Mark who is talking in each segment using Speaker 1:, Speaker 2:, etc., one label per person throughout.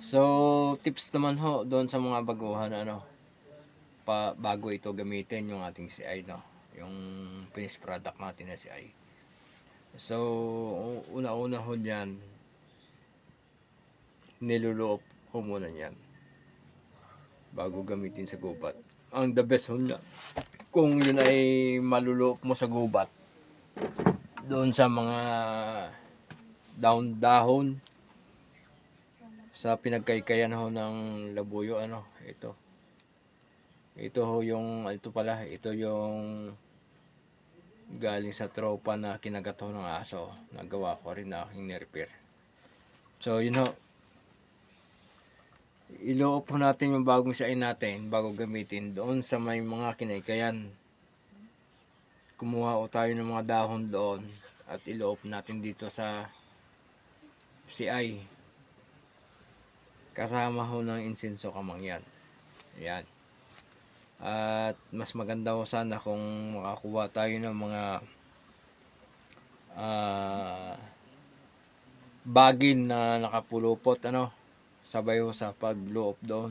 Speaker 1: So, tips naman ho doon sa mga baguhan ano, bago ito gamitin yung ating CI 'no, yung finished product natin na CI. So, una-una ho diyan, niluluop ho muna niyan bago gamitin sa gubat. Ang the best ho niyan, kung yun ay maluluop mo sa gubat, doon sa mga dahon sa pinagkaykayan ho ng labuyo ano, ito ho yung ito yung galing sa tropa na kinagat ho ng aso, nagawa ko rin na aking ni-repair. So yun ho, iluop ho natin yung bagong sain natin bago gamitin doon sa may mga kinaykayan. Kumuha ho tayo ng mga dahon doon at iluop natin dito sa CI, kasama ho ng insenso kamangyan. Ayan. At mas maganda ho sana kung makakuha tayo ng mga bagin na nakapulupot ano, sabay ho sa pagluop doon.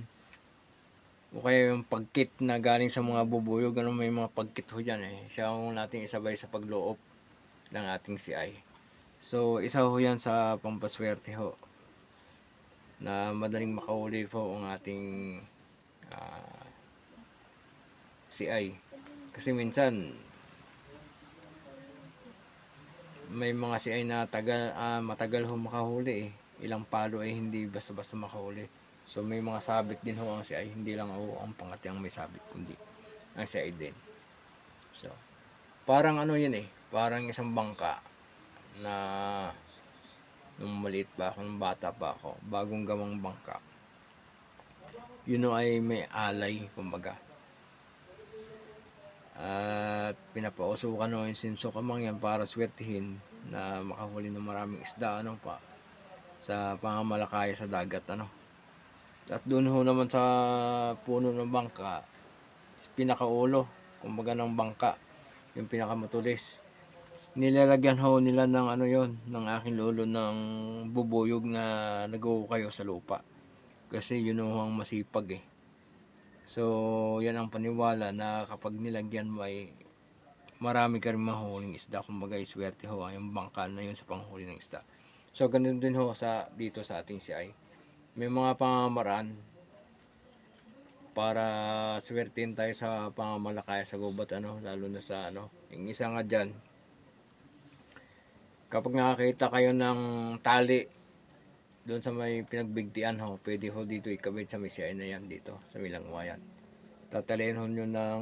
Speaker 1: O kaya yung pagkit na galing sa mga bubuyog, ano, may mga pagkit ho dyan eh. Siya ho natin isabay sa pagluop ng ating CI. So isa ho yan sa pampaswerte ho na madaling makahuli po ang ating CI. Kasi minsan may mga CI na matagal ho makahuli eh. Ilang palo ay hindi basta-basta makahuli. So may mga sabit din ho ang CI, hindi lang ho ang pangati ang may sabit, kundi ang CI din. So parang ano yun eh, parang isang bangka na nung maliit pa ako, nung bata pa ako, bagong gawang bangka. Yun ay may alay, kumbaga. At pinapausukan ho yung sinso kamangyan para swertihin na makahuli ng maraming isda ano pa sa pangamalakaya sa dagat ano. At doon ho naman sa puno ng bangka, pinakaulo kumbaga ng bangka, yung pinakamatulis, nilalagyan ho nila ng ano yon, ng aking lolo, ng bubuyog na nag-uukayo sa lupa kasi yun ho ang masipag eh. So yan ang paniwala na kapag nilagyan mo ay marami ka rin mahuling isda, kumbaga iswerte ho yung bangka na yun sa panghuli ng isda. So ganun din ho sa dito sa ating CI, may mga pamamaraan para swertin tayo sa pangamalakaya sa gubat ano, lalo na sa ano, yung isa nga dyan, kapag nakakita kayo ng tali doon sa may pinagbigtian ho, pwede ho dito ikabit sa may CI na yan dito sa Milangwayan. Tataliin ho nyo ng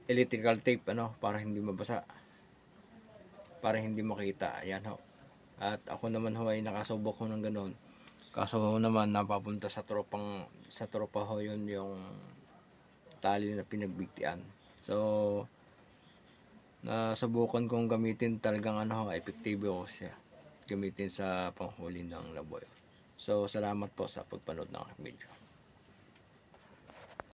Speaker 1: electrical tape ano, para hindi mabasa, para hindi makita. Ayan ho. At ako naman ho ay nakasubok ho ng ganun. Kaso ho naman napapunta sa tropa ho yun yung tali na pinagbigtian. So nasubukan kong gamitin, talagang ano ho, epektibo siya gamitin sa panghuli ng laboy. So salamat po sa pagpanood ng video.